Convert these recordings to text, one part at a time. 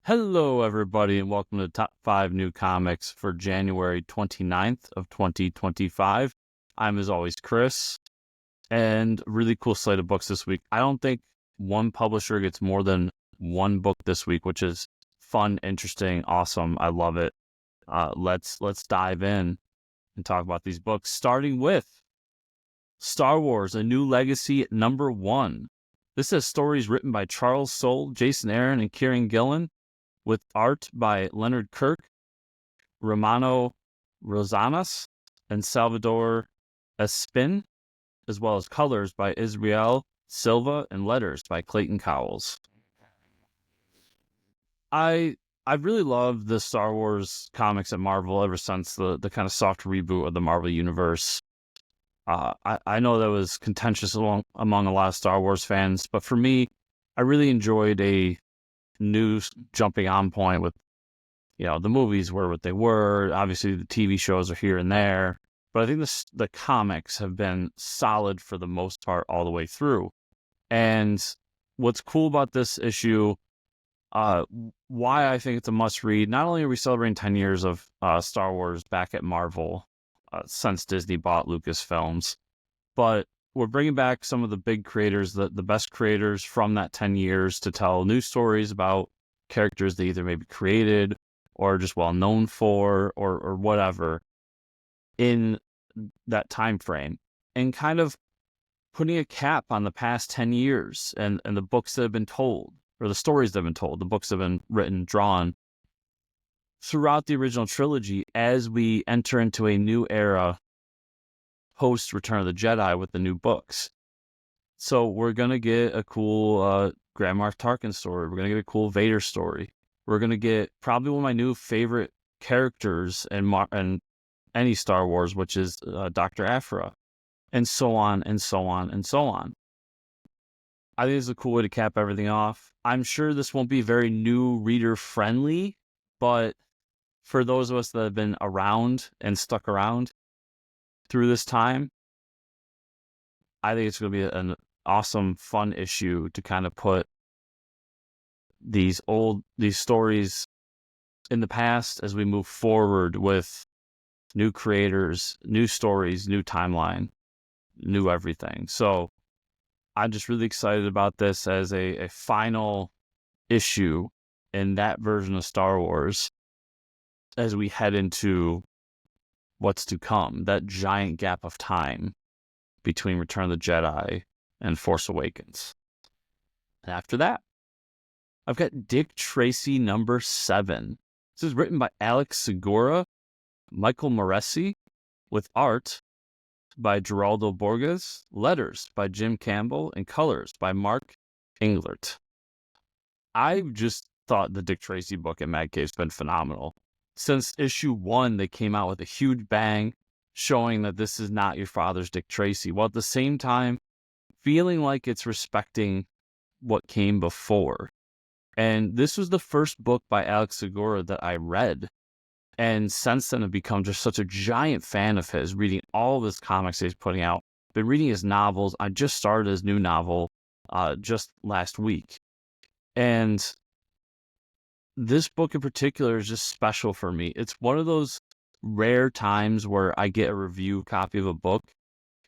Hello, everybody, and welcome to the Top 5 New Comics for January 29th of 2025. I'm, as always, Chris, and really cool slate of books this week. I don't think one publisher gets more than one book this week, which is fun, interesting, awesome. I love it. Let's dive in and talk about these books, starting with Star Wars: A New Legacy, #1. This is stories written by Charles Soule, Jason Aaron, and Kieron Gillen, with art by Leonard Kirk, Ramon Rosanas, and Salvador Espin, as well as colors by Israel Silva and letters by Clayton Cowles. I've really loved the Star Wars comics at Marvel ever since the kind of soft reboot of the Marvel Universe. I know that was contentious among a lot of Star Wars fans, but for me, I really enjoyed a new jumping on point with, the movies were what they were. Obviously, the TV shows are here and there, but I think the comics have been solid for the most part all the way through. And what's cool about this issue, why I think it's a must read, not only are we celebrating 10 years of Star Wars back at Marvel since Disney bought Lucasfilms, but we're bringing back some of the big creators, the best creators from that 10 years to tell new stories about characters they either maybe created or just well known for or whatever in that time frame, and kind of putting a cap on the past 10 years and the books that have been told, or the stories that have been told, the books that have been written, drawn throughout the original trilogy as we enter into a new era post Return of the Jedi with the new books. So we're going to get a cool Grand Moff Tarkin story. We're going to get a cool Vader story. We're going to get probably one of my new favorite characters in any Star Wars, which is Dr. Aphra, and so on and so on and so on. I think it's a cool way to cap everything off. I'm sure this won't be very new reader friendly, but for those of us that have been around and stuck around through this time, I think it's going to be an awesome, fun issue to kind of put these stories in the past as we move forward with new creators, new stories, new timeline, new everything. So I'm just really excited about this as a final issue in that version of Star Wars as we head into what's to come, that giant gap of time between Return of the Jedi and Force Awakens. And after that, I've got Dick Tracy #7. This is written by Alex Segura, Michael Moreci, with art by Geraldo Borges, letters by Jim Campbell, and colors by Mark Englert. I just thought the Dick Tracy book at Mad Cave's been phenomenal. Since issue 1, they came out with a huge bang, showing that this is not your father's Dick Tracy, while at the same time feeling like it's respecting what came before. And this was the first book by Alex Segura that I read, and since then I've become just such a giant fan of his, reading all of his comics that he's putting out. Been reading his novels. I just started his new novel just last week, and this book in particular is just special for me. It's one of those rare times where I get a review copy of a book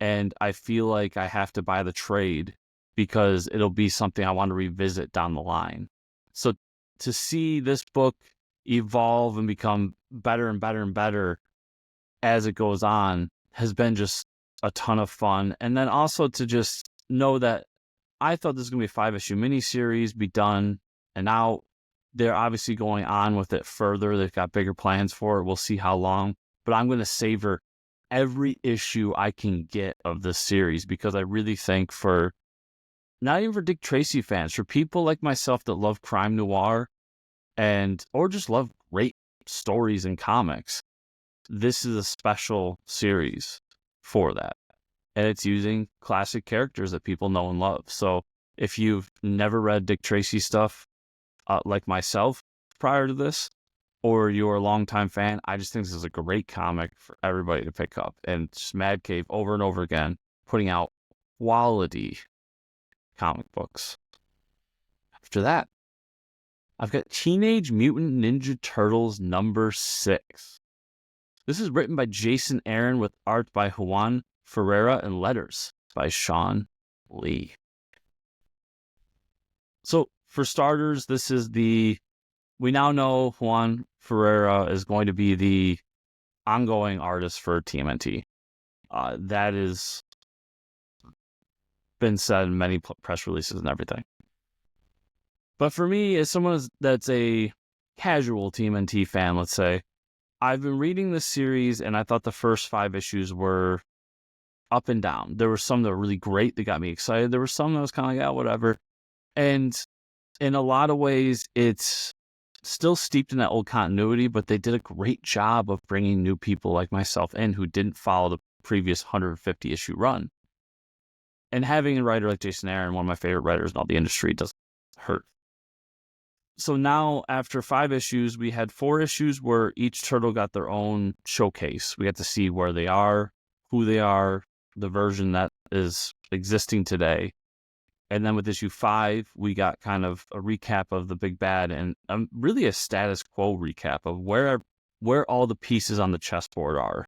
and I feel like I have to buy the trade because it'll be something I want to revisit down the line. So to see this book evolve and become better and better and better as it goes on has been just a ton of fun. And then also to just know that I thought this was going to be a 5-issue miniseries, be done, and now they're obviously going on with it further. They've got bigger plans for it. We'll see how long. But I'm going to savor every issue I can get of this series, because I really think for, not even for Dick Tracy fans, for people like myself that love crime noir or just love great stories and comics, this is a special series for that. And it's using classic characters that people know and love. So if you've never read Dick Tracy stuff, like myself prior to this, or you're a longtime fan, I just think this is a great comic for everybody to pick up. And just Mad Cave over and over again, putting out quality comic books. After that, I've got Teenage Mutant Ninja Turtles number 6. This is written by Jason Aaron with art by Juan Ferreyra and letters by Sean Lee. So for starters, we now know Juan Ferreyra is going to be the ongoing artist for TMNT. That has been said in many press releases and everything. But for me, as someone that's a casual TMNT fan, let's say, I've been reading this series and I thought the first 5 issues were up and down. There were some that were really great that got me excited. There were some that was kind of like, yeah, whatever. And in a lot of ways, it's still steeped in that old continuity, but they did a great job of bringing new people like myself in who didn't follow the previous 150 issue run. And having a writer like Jason Aaron, one of my favorite writers in all the industry, doesn't hurt. So now, after 5 issues, we had 4 issues where each turtle got their own showcase. We got to see where they are, who they are, the version that is existing today. And then with issue 5, we got kind of a recap of the big bad and really a status quo recap of where all the pieces on the chessboard are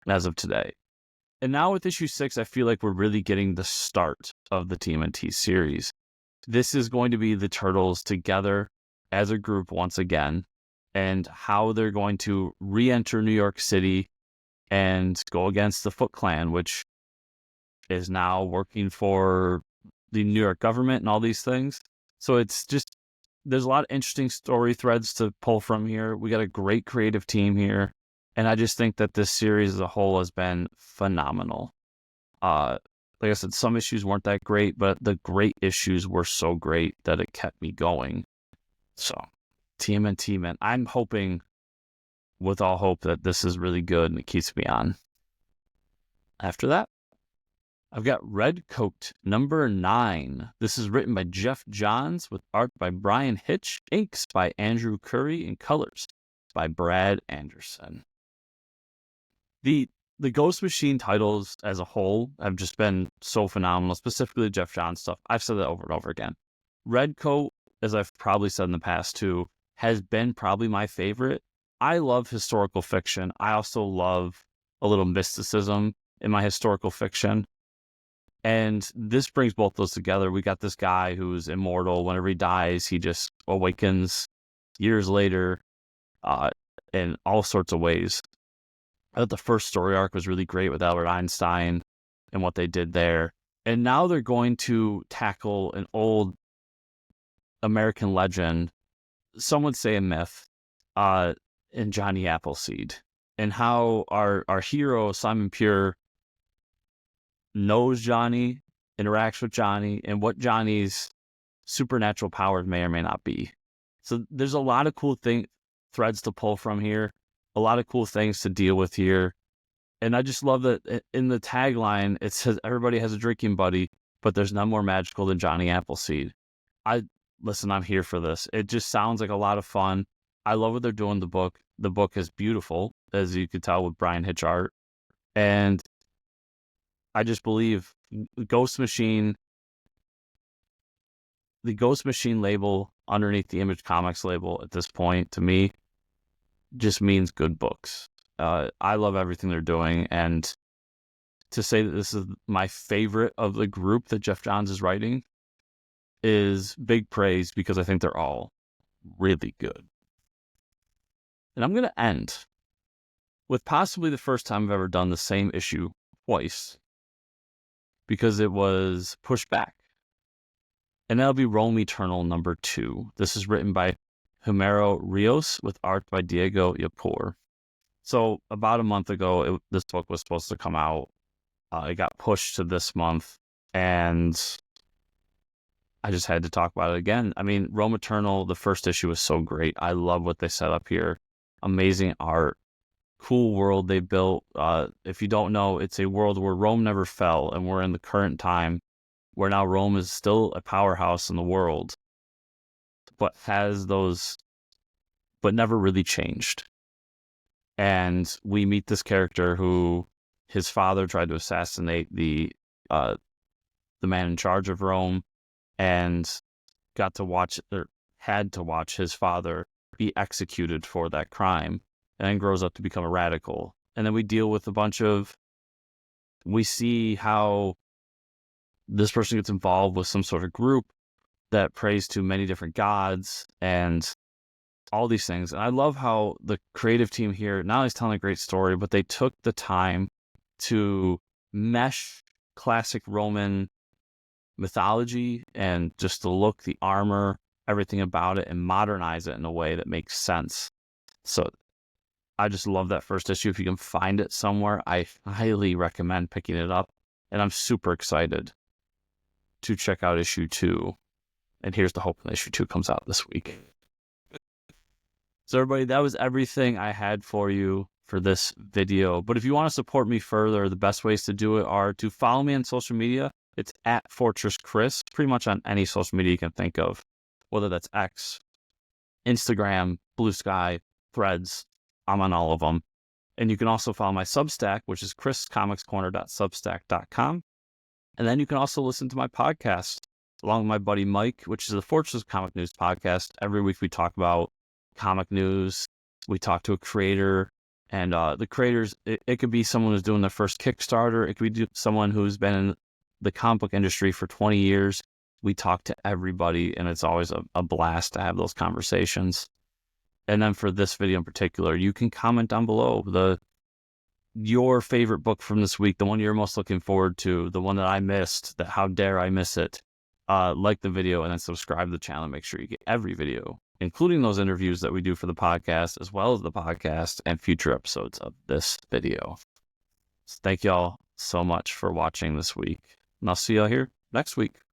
as of today. And now with issue 6, I feel like we're really getting the start of the TMNT series. This is going to be the Turtles together as a group once again, and how they're going to re-enter New York City and go against the Foot Clan, which is now working for the New York government and all these things. So it's just, there's a lot of interesting story threads to pull from here. We got a great creative team here, and I just think that this series as a whole has been phenomenal. Like I said, some issues weren't that great, but the great issues were so great that it kept me going. So, TMNT, man, I'm hoping with all hope that this is really good and it keeps me on. After that, I've got Red Coat number 9. This is written by Jeff Johns with art by Brian Hitch, inks by Andrew Curry, and colors by Brad Anderson. The Ghost Machine titles as a whole have just been so phenomenal, specifically the Jeff Johns stuff. I've said that over and over again. Red Coat, as I've probably said in the past too, has been probably my favorite. I love historical fiction. I also love a little mysticism in my historical fiction. And this brings both those together. We got this guy who's immortal. Whenever he dies, he just awakens years later in all sorts of ways. I thought the first story arc was really great with Albert Einstein and what they did there. And now they're going to tackle an old American legend, some would say a myth, in Johnny Appleseed. And how our hero, Simon Pure, knows Johnny, interacts with Johnny, and what Johnny's supernatural powers may or may not be. So there's a lot of cool threads to pull from here. A lot of cool things to deal with here. And I just love that in the tagline, it says everybody has a drinking buddy, but there's none more magical than Johnny Appleseed. Listen, I'm here for this. It just sounds like a lot of fun. I love what they're doing in the book. The book is beautiful, as you could tell with Brian Hitch art. And I just believe the Ghost Machine label underneath the Image Comics label at this point, to me, just means good books. I love everything they're doing, and to say that this is my favorite of the group that Jeff Johns is writing is big praise, because I think they're all really good. And I'm going to end with possibly the first time I've ever done the same issue twice, because it was pushed back. And that'll be Rome Eternal number 2. This is written by Homero Rios with art by Diego Yapur. So about a month ago, this book was supposed to come out. It got pushed to this month, and I just had to talk about it again. I mean, Rome Eternal, the first issue was so great. I love what they set up here. Amazing art. Cool world they built. If you don't know, it's a world where Rome never fell, and we're in the current time where now Rome is still a powerhouse in the world, but but never really changed. And we meet this character who his father tried to assassinate the man in charge of Rome, and got to watch or had to watch his father be executed for that crime, and then grows up to become a radical. And then we deal with we see how this person gets involved with some sort of group that prays to many different gods and all these things. And I love how the creative team here not only is telling a great story, but they took the time to mesh classic Roman mythology and just the look, the armor, everything about it, and modernize it in a way that makes sense. So I just love that first issue. If you can find it somewhere, I highly recommend picking it up. And I'm super excited to check out issue 2. And here's the hope that issue 2 comes out this week. So everybody, that was everything I had for you for this video. But if you want to support me further, the best ways to do it are to follow me on social media. It's at Fortress Chris, pretty much on any social media you can think of, whether that's X, Instagram, Blue Sky, Threads. I'm on all of them. And you can also follow my Substack, which is chriscomicscorner.substack.com. And then you can also listen to my podcast along with my buddy Mike, which is the Fortress Comic News podcast. Every week we talk about comic news. We talk to a creator, and the creators, it could be someone who's doing their first Kickstarter. It could be someone who's been in the comic book industry for 20 years. We talk to everybody, and it's always a blast to have those conversations. And then for this video in particular, you can comment down below your favorite book from this week, the one you're most looking forward to, the one that I missed, that how dare I miss it. Like the video and then subscribe to the channel and make sure you get every video, including those interviews that we do for the podcast, as well as the podcast and future episodes of this video. So thank y'all so much for watching this week, and I'll see y'all here next week.